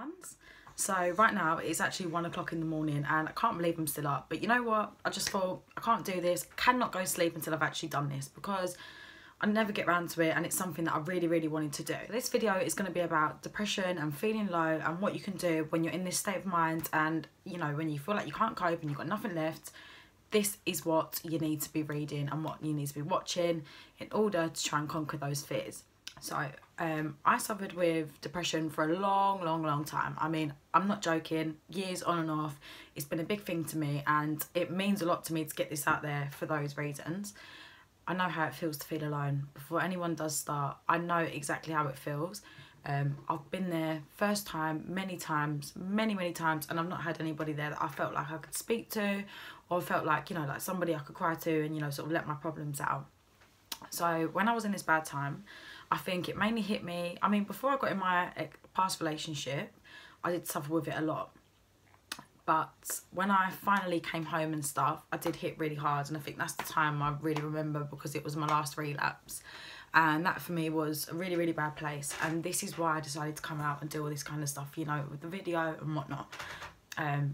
sounds. So right now it's actually 1 o'clock in the morning and I can't believe I'm still up. But you know what? I just thought I can't do this. I cannot go to sleep until I've actually done this because I never get around to it, and it's something that I really wanted to do. This video is going to be about depression and feeling low and what you can do when you're in this state of mind and, you know, when you feel like you can't cope and you've got nothing left. This is what you need to be reading and what you need to be watching in order to try and conquer those fears. So I suffered with depression for a long time. I mean, I'm not joking, years on and off. It's been a big thing to me and it means a lot to me to get this out there for those reasons. I know how it feels to feel alone. Before anyone does start, I know exactly how it feels. I've been there first time, many times, many times, and I've not had anybody there that I felt like I could speak to, or felt like, you know, like somebody I could cry to and, you know, sort of let my problems out. So when I was in this bad time, I think it mainly hit me. I mean, before I got in my past relationship, I did suffer with it a lot. But when I finally came home and stuff, I did hit really hard. And I think that's the time I really remember because it was my last relapse. And that for me was a really bad place. And this is why I decided to come out and do all this kind of stuff, you know, with the video and whatnot.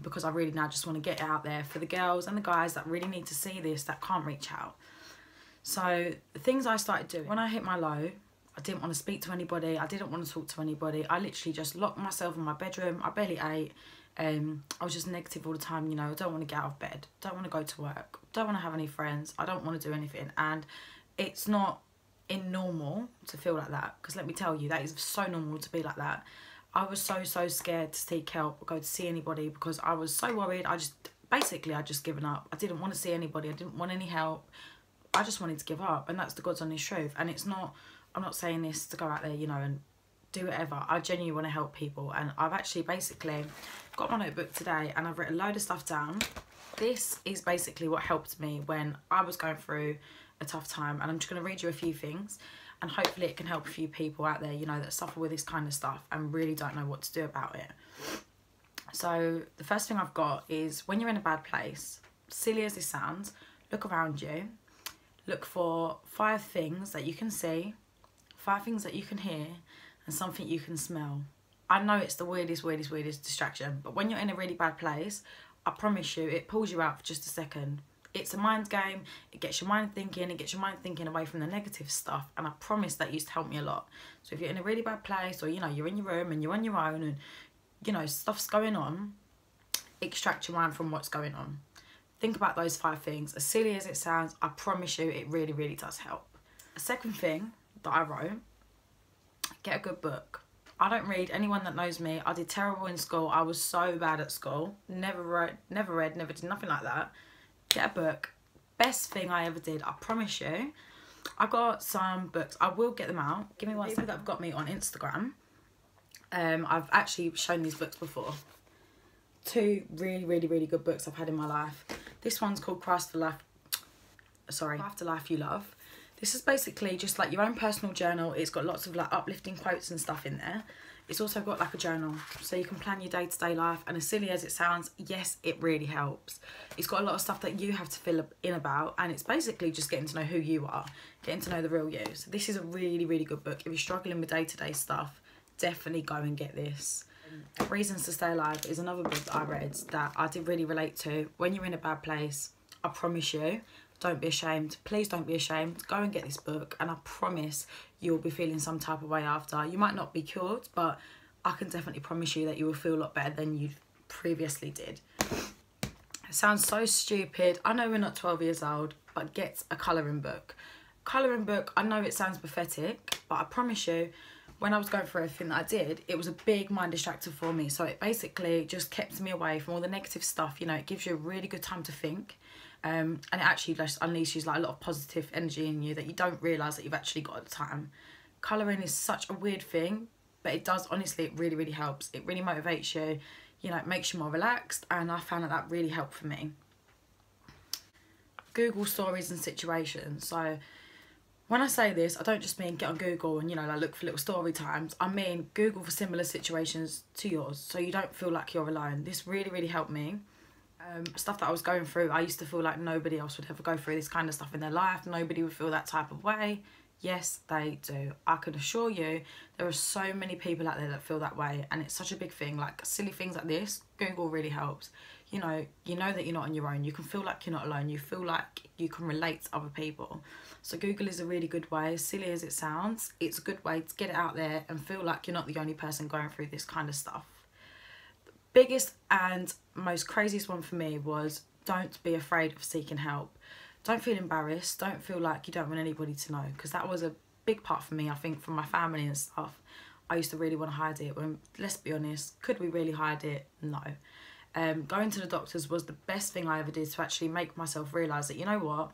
Because I really now just want to get it out there for the girls and the guys that really need to see this, that can't reach out. So the things I started doing, when I hit my low, I didn't want to speak to anybody. I didn't want to talk to anybody. I literally just locked myself in my bedroom. I barely ate. I was just negative all the time, you know. I don't want to get out of bed, don't want to go to work, don't want to have any friends, I don't want to do anything. And it's not normal to feel like that, because let me tell you, that is so normal to be like that. I was so scared to seek help or go to see anybody because I was so worried. I just given up. I didn't want to see anybody. I didn't want any help. I just wanted to give up, and that's the God's honest truth. And it's not, I'm not saying this to go out there, you know, and do whatever. I genuinely want to help people, and I've actually basically got my notebook today and I've written a load of stuff down. This is basically what helped me when I was going through a tough time, and I'm just going to read you a few things and hopefully it can help a few people out there, you know, that suffer with this kind of stuff and really don't know what to do about it. So the first thing I've got is, when you're in a bad place, silly as this sounds, look around you, look for 5 things that you can see, 5 things that you can hear, and something you can smell. I know it's the weirdest distraction, but when you're in a really bad place, I promise you, it pulls you out for just a second. It's a mind game. It gets your mind thinking. It gets your mind thinking away from the negative stuff. And I promise that used to help me a lot. So if you're in a really bad place, or, you know, you're in your room and you're on your own and, you know, stuff's going on, extract your mind from what's going on. Think about those 5 things. As silly as it sounds, I promise you, it really does help. A second thing that I wrote, get a good book. I don't read. Anyone that knows me, I did terrible in school. I was so bad at school. Never read, never did nothing like that. Get a book. Best thing I ever did, I promise you. I got some books. I will get them out. Give me one second. People that have got me on Instagram, I've actually shown these books before. 2 really good books I've had in my life. This one's called Craft the Life You Love. This is basically just like your own personal journal. It's got lots of like uplifting quotes and stuff in there. It's also got like a journal, so you can plan your day-to-day life. And as silly as it sounds, yes, it really helps. It's got a lot of stuff that you have to fill in about, and it's basically just getting to know who you are, getting to know the real you. So this is a really good book. If you're struggling with day-to-day stuff, definitely go and get this. Reasons to Stay Alive is another book that I read that I did really relate to. When you're in a bad place, I promise you, don't be ashamed. Please don't be ashamed. Go and get this book, and I promise you'll be feeling some type of way after. You might not be cured, but I can definitely promise you that you will feel a lot better than you previously did. It sounds so stupid. I know we're not 12 years old, but get a colouring book. Colouring book, I know it sounds pathetic, but I promise you, when I was going through everything that I did, it was a big mind distractor for me. So it basically just kept me away from all the negative stuff. You know, it gives you a really good time to think. And it actually just unleashes like a lot of positive energy in you that you don't realise that you've actually got at the time. Colouring is such a weird thing, but it does, honestly, it really helps. It really motivates you, you know, it makes you more relaxed, and I found that really helped for me. Google stories and situations. So when I say this, I don't just mean get on Google and, you know, like look for little story times. I mean Google for similar situations to yours, so you don't feel like you're alone. This really helped me. Stuff that I was going through, I used to feel like nobody else would ever go through this kind of stuff in their life. Nobody would feel that type of way. Yes, they do. I can assure you there are so many people out there that feel that way, and it's such a big thing. Like silly things like this, Google really helps. You know that you're not on your own. You can feel like you're not alone. You feel like you can relate to other people. So Google is a really good way, as silly as it sounds, it's a good way to get it out there and feel like you're not the only person going through this kind of stuff. The biggest and most craziest one for me was, don't be afraid of seeking help. Don't feel embarrassed. Don't feel like you don't want anybody to know, because that was a big part for me, I think, from my family and stuff. I used to really want to hide it. When, let's be honest, could we really hide it? No. Going to the doctors was the best thing I ever did to actually make myself realise that, you know what,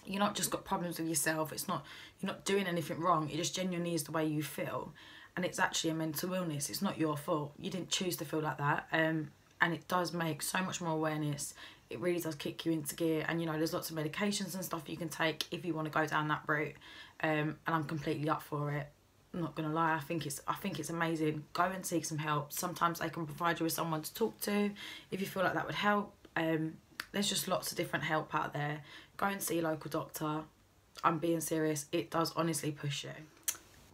you're not just got problems with yourself. It's not, you're not doing anything wrong. It just genuinely is the way you feel, and it's actually a mental illness. It's not your fault. You didn't choose to feel like that. And it does make so much more awareness. It really does kick you into gear, and you know, there's lots of medications and stuff you can take if you want to go down that route. And I'm completely up for it. I'm not gonna lie, I think it's amazing. Go and seek some help. Sometimes they can provide you with someone to talk to if you feel like that would help. There's just lots of different help out there. Go and see a local doctor. I'm being serious, it does honestly push you.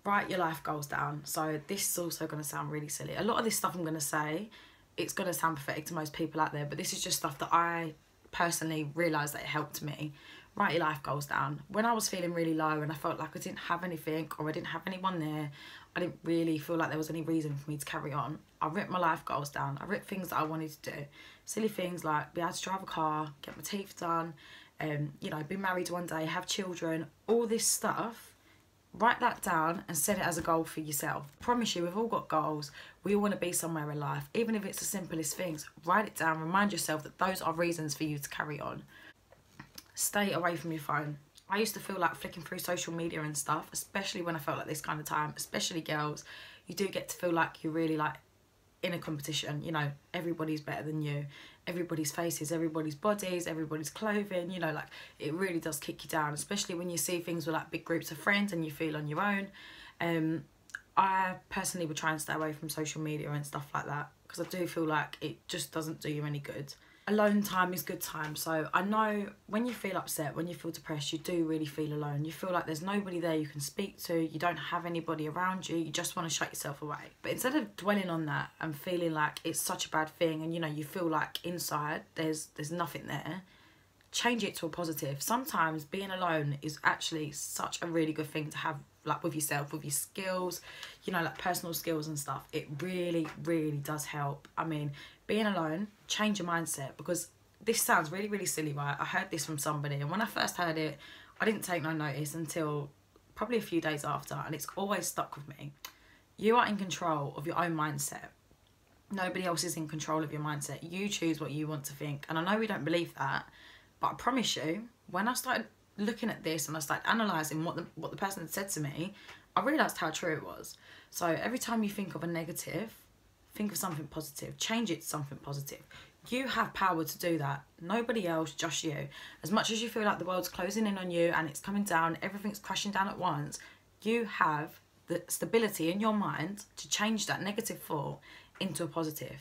Write your life goals down. So this is also going to sound really silly. A lot of this stuff I'm going to say, it's going to sound pathetic to most people out there, but this is just stuff that I personally realised that it helped me. Write your life goals down. When I was feeling really low and I felt like I didn't have anything, or I didn't have anyone there, I didn't really feel like there was any reason for me to carry on, I wrote my life goals down. I wrote things that I wanted to do. Silly things like be able to drive a car, get my teeth done, you know, be married one day, have children, all this stuff. Write that down and set it as a goal for yourself. I promise you, we've all got goals. We all want to be somewhere in life. Even if it's the simplest things, write it down. Remind yourself that those are reasons for you to carry on. Stay away from your phone. I used to feel like flicking through social media and stuff, especially when I felt like this kind of time, especially girls. You do get to feel like you're really like in a competition. You know, everybody's better than you. Everybody's faces, everybody's bodies, everybody's clothing, you know, like it really does kick you down, especially when you see things with like big groups of friends and you feel on your own. I personally would try and stay away from social media and stuff like that, because I do feel like it just doesn't do you any good. Alone time is good time. So I know when you feel upset, when you feel depressed, you do really feel alone. You feel like there's nobody there you can speak to. You don't have anybody around you. You just want to shut yourself away. But instead of dwelling on that and feeling like it's such a bad thing, and you know, you feel like inside there's nothing there, change it to a positive. Sometimes being alone is actually such a really good thing to have, like with yourself, with your skills, you know, like personal skills and stuff. It really, really does help. I mean, being alone, change your mindset, because this sounds really, really silly, right? I heard this from somebody, and when I first heard it, I didn't take no notice until probably a few days after, and it's always stuck with me. You are in control of your own mindset. Nobody else is in control of your mindset. You choose what you want to think. And I know we don't believe that, but I promise you, when I started looking at this and I started analysing what the person had said to me, I realised how true it was. So every time you think of a negative, think of something positive. Change it to something positive. You have power to do that. Nobody else, just you. As much as you feel like the world's closing in on you and it's coming down, everything's crashing down at once, you have the stability in your mind to change that negative thought into a positive.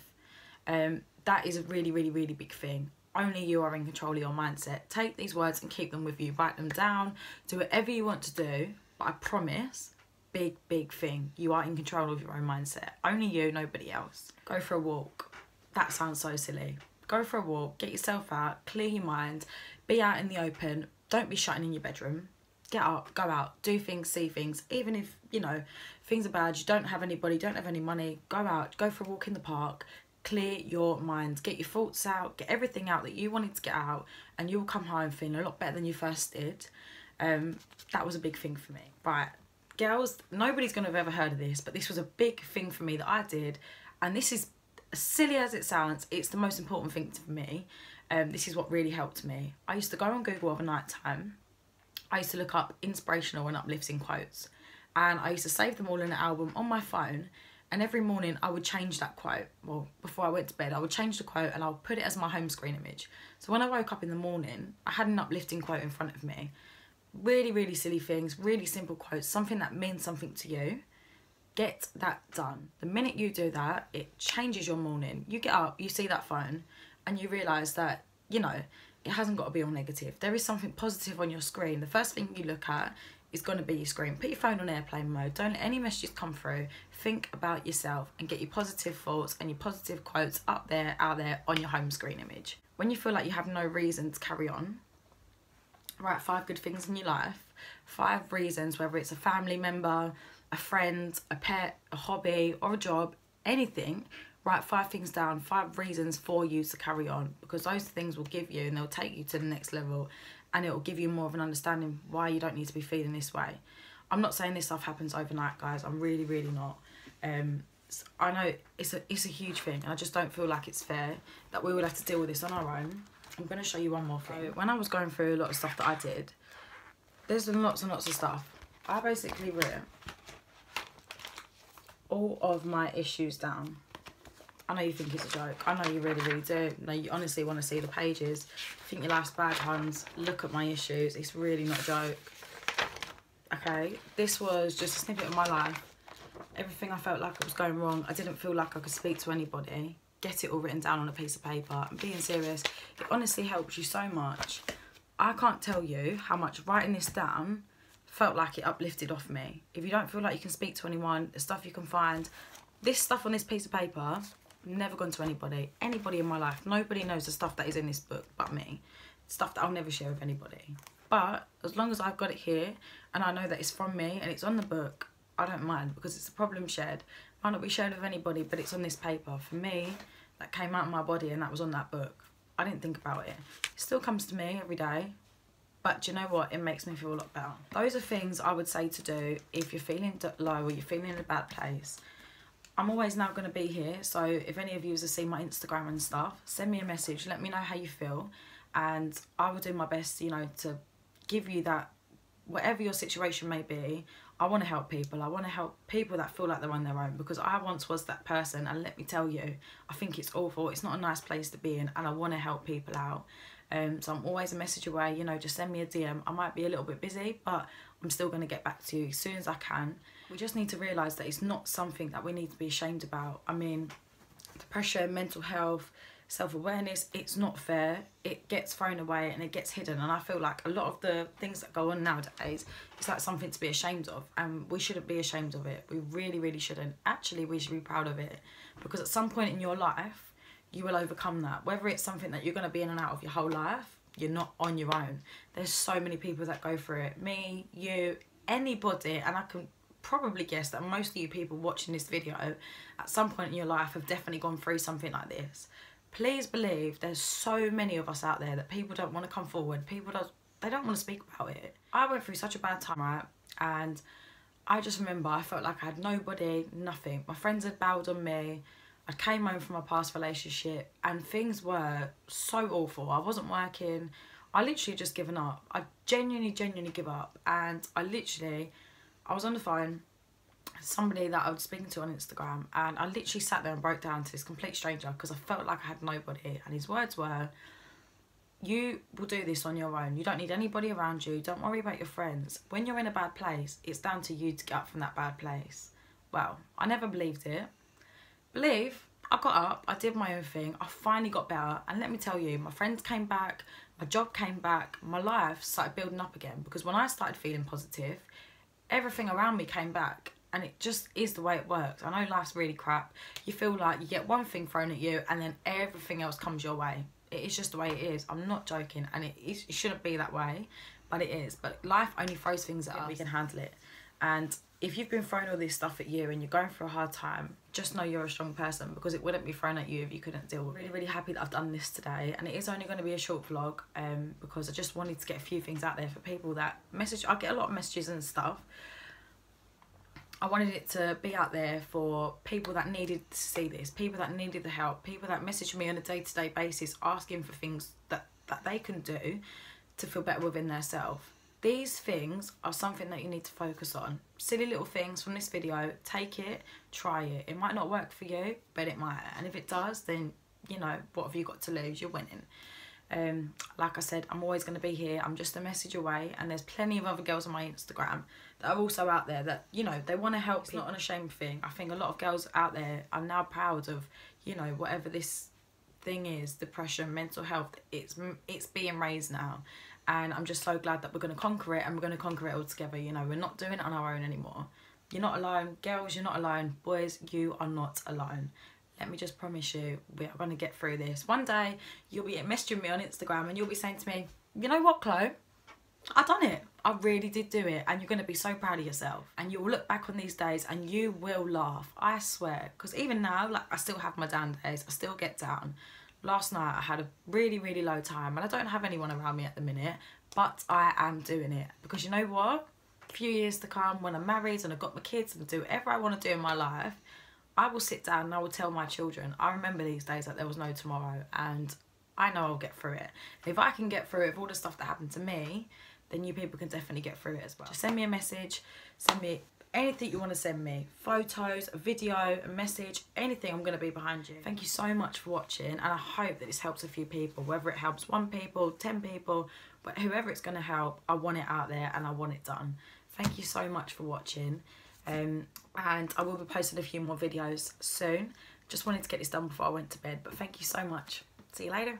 That is a really, really, really big thing. Only you are in control of your mindset. Take these words and keep them with you. Write them down. Do whatever you want to do. But I promise, big, big thing, you are in control of your own mindset. Only you, nobody else. Go for a walk. That sounds so silly. Go for a walk. Get yourself out. Clear your mind. Be out in the open. Don't be shutting in your bedroom. Get up. Go out. Do things. See things. Even if, you know, things are bad, you don't have anybody, don't have any money, go out. Go for a walk in the park. Clear your mind, get your thoughts out, get everything out that you wanted to get out, and you'll come home feeling a lot better than you first did. That was a big thing for me. Right, girls, nobody's going to have ever heard of this, but this was a big thing for me that I did, and this is, as silly as it sounds, it's the most important thing for me. This is what really helped me. I used to go on Google overnight time. I used to look up inspirational and uplifting quotes, and I used to save them all in an album on my phone. And every morning I would change that quote. Well, before I went to bed, I would change the quote and I'll put it as my home screen image. So when I woke up in the morning, I had an uplifting quote in front of me. Really, really silly things, really simple quotes, something that means something to you. Get that done. The minute you do that, it changes your morning. You get up, you see that phone, and you realise that, you know, it hasn't got to be all negative. There is something positive on your screen. The first thing you look at is going to be your screen. Put your phone on airplane mode. Don't let any messages come through. Think about yourself and get your positive thoughts and your positive quotes up there, out there on your home screen image. When you feel like you have no reason to carry on, write 5 good things in your life. 5 reasons, whether it's a family member, a friend, a pet, a hobby or a job, anything. Write 5 things down, 5 reasons for you to carry on, because those things will give you and they'll take you to the next level, and it will give you more of an understanding why you don't need to be feeling this way. I'm not saying this stuff happens overnight, guys. I'm really, really not. I know it's a huge thing, and I just don't feel like it's fair that we would have to deal with this on our own. I'm going to show you one more thing. So when I was going through a lot of stuff that I did, there's been lots and lots of stuff. I basically wrote all of my issues down. I know you think it's a joke. I know you really, really do. No, you honestly want to see the pages. Think your life's bad, Hans. Look at my issues. It's really not a joke. Okay, this was just a snippet of my life. Everything I felt like it was going wrong. I didn't feel like I could speak to anybody. Get it all written down on a piece of paper. I'm being serious. It honestly helps you so much. I can't tell you how much writing this down felt like it uplifted off me. If you don't feel like you can speak to anyone, the stuff you can find, this stuff on this piece of paper, never gone to anybody in my life. Nobody knows the stuff that is in this book but me. Stuff that I'll never share with anybody. But as long as I've got it here and I know that it's from me and it's on the book, I don't mind, because it's a problem shared. Might not be shared with anybody, but it's on this paper. For me, that came out of my body and that was on that book. I didn't think about it. It still comes to me every day. But do you know what? It makes me feel a lot better. Those are things I would say to do if you're feeling low or you're feeling in a bad place. I'm always now going to be here, so if any of you have seen my Instagram and stuff, send me a message, let me know how you feel, and I will do my best, you know, to give you that, whatever your situation may be. I want to help people. I want to help people that feel like they're on their own, because I once was that person, and let me tell you, I think it's awful. It's not a nice place to be in, and I want to help people out. So I'm always a message away, you know, just send me a DM. I might be a little bit busy, but I'm still going to get back to you as soon as I can. We just need to realise that it's not something that we need to be ashamed about. I mean, depression, mental health, self-awareness, it's not fair. It gets thrown away and it gets hidden. And I feel like a lot of the things that go on nowadays, it's like something to be ashamed of. And we shouldn't be ashamed of it. We really, really shouldn't. Actually, we should be proud of it. Because at some point in your life, you will overcome that. Whether it's something that you're going to be in and out of your whole life, you're not on your own. There's so many people that go through it. Me, you, anybody, and I can probably guess that most of you people watching this video at some point in your life have definitely gone through something like this. Please believe there's so many of us out there that people don't want to come forward. They don't want to speak about it. I went through such a bad time, right? And I just remember I felt like I had nobody, nothing. My friends had bailed on me. I came home from a past relationship and things were so awful. I wasn't working. I literally just given up. I genuinely give up. And I was on the phone, somebody that I was speaking to on Instagram, and I literally sat there and broke down to this complete stranger because I felt like I had nobody. And his words were, you will do this on your own. You don't need anybody around you. Don't worry about your friends. When you're in a bad place, it's down to you to get up from that bad place. Well, I never believed it. I got up, I did my own thing, I finally got better, and let me tell you, my friends came back, my job came back, my life started building up again, because when I started feeling positive, everything around me came back, and it just is the way it works. I know life's really crap. You feel like you get one thing thrown at you and then everything else comes your way. It is just the way it is. I'm not joking, and it shouldn't be that way, but it is. But life only throws things at us. We can handle it. And if you've been thrown all this stuff at you and you're going through a hard time, just know you're a strong person, because it wouldn't be thrown at you if you couldn't deal with it. I'm really happy that I've done this today, and it is only going to be a short vlog because I just wanted to get a few things out there for people that message. I get a lot of messages and stuff. I wanted it to be out there for people that needed to see this, people that needed the help, people that message me on a day-to-day basis asking for things that they can do to feel better within themselves. These things are something that you need to focus on. Silly little things from this video, take it, try it. It might not work for you, but it might. And if it does, then, you know, what have you got to lose? You're winning. Like I said, I'm always going to be here. I'm just a message away. And there's plenty of other girls on my Instagram that are also out there that, you know, they want to help. It's not an ashamed thing. I think a lot of girls out there are now proud of, you know, whatever this thing is, depression, mental health, it's being raised now. And I'm just so glad that we're going to conquer it, and we're going to conquer it all together. You know, we're not doing it on our own anymore. You're not alone. Girls, you're not alone. Boys, you are not alone. Let me just promise you, we are going to get through this. One day, you'll be messaging me on Instagram and you'll be saying to me, you know what, Chlo? I done it. I really did do it. And you're going to be so proud of yourself. And you'll look back on these days and you will laugh. I swear. Because even now, like, I still have my down days. I still get down. Last night, I had a really, really low time. And I don't have anyone around me at the minute. But I am doing it. Because you know what? A few years to come, when I'm married and I've got my kids and do whatever I want to do in my life, I will sit down and I will tell my children, I remember these days that there was no tomorrow, and I know I'll get through it. If I can get through it with all the stuff that happened to me, then you people can definitely get through it as well. Just send me a message, send me anything you want to send me. Photos, a video, a message, anything, I'm going to be behind you. Thank you so much for watching, and I hope that this helps a few people. Whether it helps 1 people, 10 people, but whoever it's going to help, I want it out there and I want it done. Thank you so much for watching. And I will be posting a few more videos soon. Just wanted to get this done before I went to bed, but thank you so much. See you later.